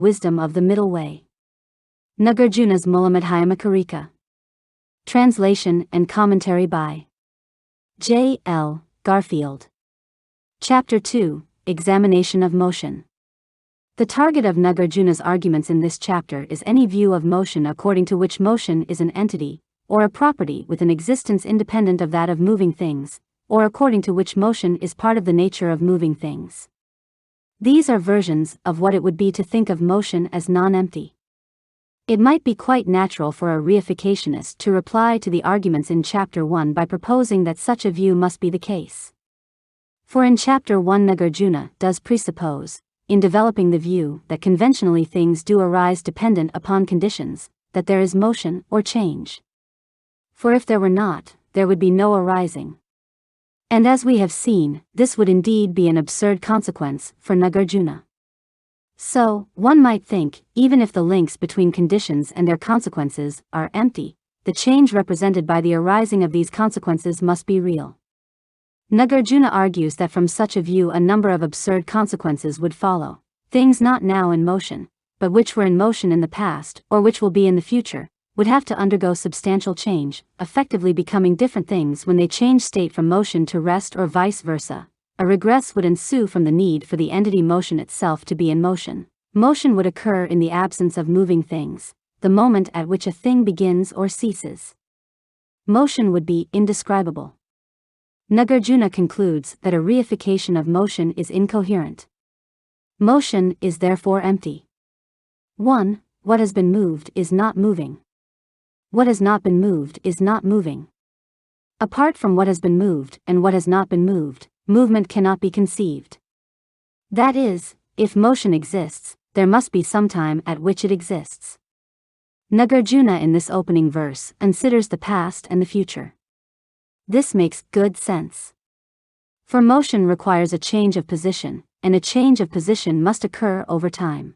Wisdom of the Middle Way. Nagarjuna's Mulamadhyamakarika. Translation and commentary by J. L. Garfield. Chapter 2, Examination of Motion. The target of Nagarjuna's arguments in this chapter is any view of motion according to which motion is an entity, or a property with an existence independent of that of moving things, or according to which motion is part of the nature of moving things. These are versions of what it would be to think of motion as non-empty. It might be quite natural for a reificationist to reply to the arguments in Chapter 1 by proposing that such a view must be the case. For in Chapter 1 Nagarjuna does presuppose, in developing the view that conventionally things do arise dependent upon conditions, that there is motion or change. For if there were not, there would be no arising. And as we have seen, this would indeed be an absurd consequence for Nagarjuna. So, one might think, even if the links between conditions and their consequences are empty, the change represented by the arising of these consequences must be real. Nagarjuna argues that from such a view a number of absurd consequences would follow, things not now in motion, but which were in motion in the past or which will be in the future, would have to undergo substantial change, effectively becoming different things when they change state from motion to rest or vice versa. A regress would ensue from the need for the entity motion itself to be in motion. Motion would occur in the absence of moving things, the moment at which a thing begins or ceases. Motion would be indescribable. Nagarjuna concludes that a reification of motion is incoherent. Motion is therefore empty. 1. What has been moved is not moving. What has not been moved is not moving. Apart from what has been moved and what has not been moved, movement cannot be conceived. That is, if motion exists, there must be some time at which it exists. Nagarjuna in this opening verse considers the past and the future. This makes good sense. For motion requires a change of position, and a change of position must occur over time.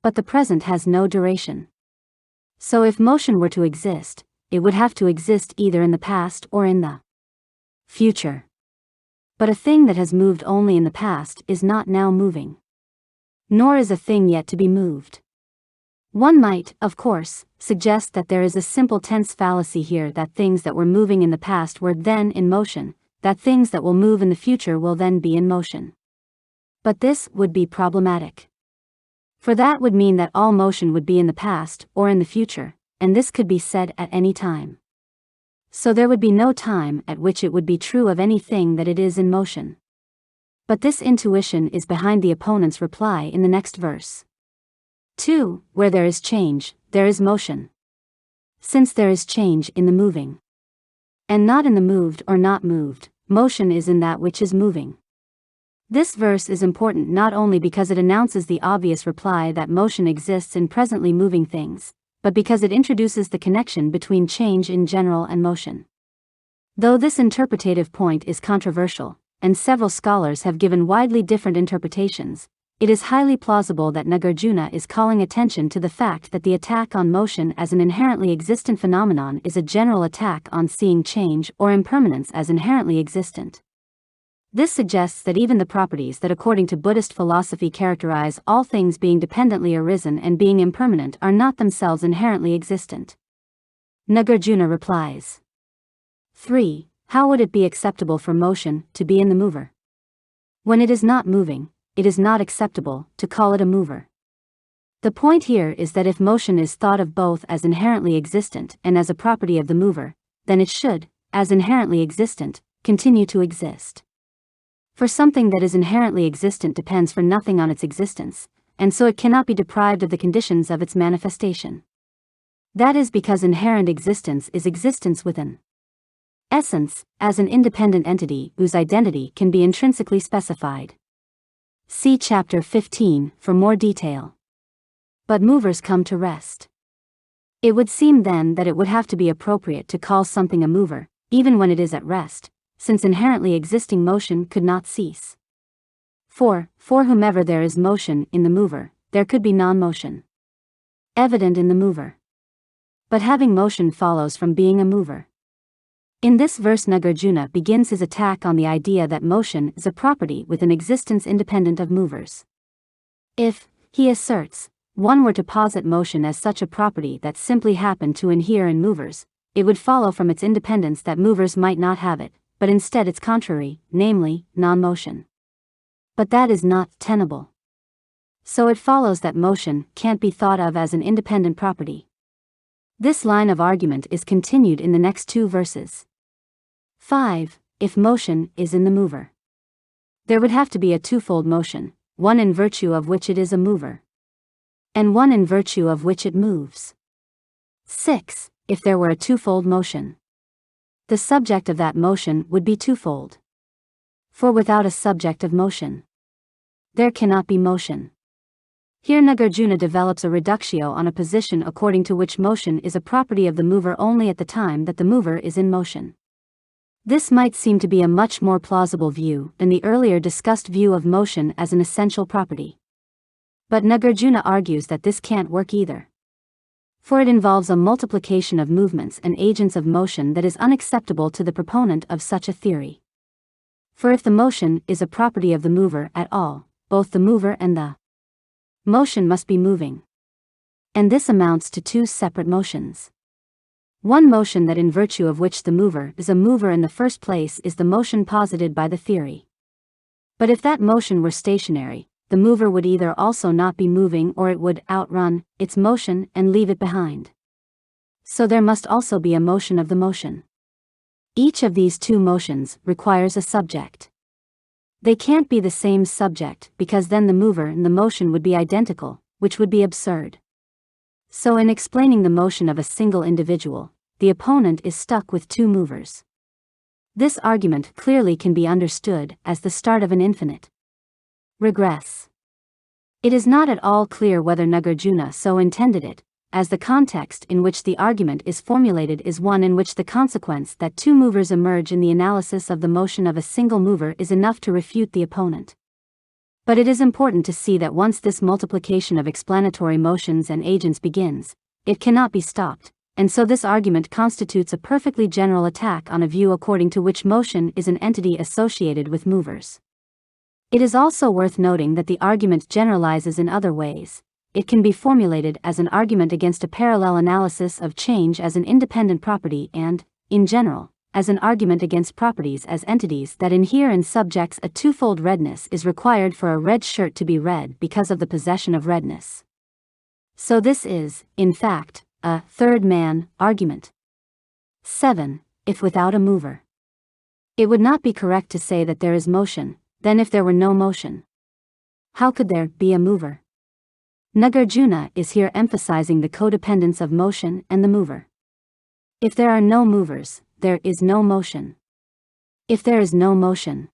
But the present has no duration. So if motion were to exist, it would have to exist either in the past or in the future. But a thing that has moved only in the past is not now moving. Nor is a thing yet to be moved. One might, of course, suggest that there is a simple tense fallacy here, that things that were moving in the past were then in motion, that things that will move in the future will then be in motion. But this would be problematic. For that would mean that all motion would be in the past or in the future, and this could be said at any time. So there would be no time at which it would be true of anything that it is in motion. But this intuition is behind the opponent's reply in the next verse. 2. Where there is change, there is motion. Since there is change in the moving, and not in the moved or not moved, motion is in that which is moving. This verse is important not only because it announces the obvious reply that motion exists in presently moving things, but because it introduces the connection between change in general and motion. Though this interpretative point is controversial, and several scholars have given widely different interpretations, it is highly plausible that Nagarjuna is calling attention to the fact that the attack on motion as an inherently existent phenomenon is a general attack on seeing change or impermanence as inherently existent. This suggests that even the properties that according to Buddhist philosophy characterize all things being dependently arisen and being impermanent are not themselves inherently existent. Nagarjuna replies. 3. How would it be acceptable for motion to be in the mover? When it is not moving, it is not acceptable to call it a mover. The point here is that if motion is thought of both as inherently existent and as a property of the mover, then it should, as inherently existent, continue to exist. For something that is inherently existent depends for nothing on its existence, and so it cannot be deprived of the conditions of its manifestation. That is because inherent existence is existence within essence, as an independent entity whose identity can be intrinsically specified. See Chapter 15 for more detail. But movers come to rest. It would seem then that it would have to be appropriate to call something a mover, even when it is at rest, since inherently existing motion could not cease. For whomever there is motion in the mover, there could be non-motion evident in the mover. But having motion follows from being a mover. In this verse Nagarjuna begins his attack on the idea that motion is a property with an existence independent of movers. If He asserts, one were to posit motion as such a property that simply happened to inhere in movers, it would follow from its independence that movers might not have it, but instead its contrary, namely, non-motion. But that is not tenable. So it follows that motion can't be thought of as an independent property. This line of argument is continued in the next 2 verses. 5. If motion is in the mover, there would have to be a twofold motion, one in virtue of which it is a mover, and one in virtue of which it moves. 6. If there were a twofold motion, the subject of that motion would be twofold. For without a subject of motion, there cannot be motion. Here Nagarjuna develops a reductio on a position according to which motion is a property of the mover only at the time that the mover is in motion. This might seem to be a much more plausible view than the earlier discussed view of motion as an essential property. But Nagarjuna argues that this can't work either. For it involves a multiplication of movements and agents of motion that is unacceptable to the proponent of such a theory. For if the motion is a property of the mover at all, both the mover and the motion must be moving. And this amounts to 2 separate motions. One motion that in virtue of which the mover is a mover in the first place is the motion posited by the theory. But if that motion were stationary, the mover would either also not be moving or it would outrun its motion and leave it behind. So there must also be a motion of the motion. Each of these 2 motions requires a subject. They can't be the same subject because then the mover and the motion would be identical, which would be absurd. So in explaining the motion of a single individual, the opponent is stuck with 2 movers. This argument clearly can be understood as the start of an infinite regress. It is not at all clear whether Nagarjuna so intended it, as the context in which the argument is formulated is one in which the consequence that 2 movers emerge in the analysis of the motion of a single mover is enough to refute the opponent. But it is important to see that once this multiplication of explanatory motions and agents begins, it cannot be stopped, and so this argument constitutes a perfectly general attack on a view according to which motion is an entity associated with movers. It is also worth noting that the argument generalizes in other ways. It can be formulated as an argument against a parallel analysis of change as an independent property and, in general, as an argument against properties as entities that inhere in subjects. A twofold redness is required for a red shirt to be red because of the possession of redness. So this is, in fact, a third man argument. 7. If without a mover, it would not be correct to say that there is motion, then if there were no motion, how could there be a mover? Nagarjuna is here emphasizing the codependence of motion and the mover. If there are no movers, there is no motion. If there is no motion,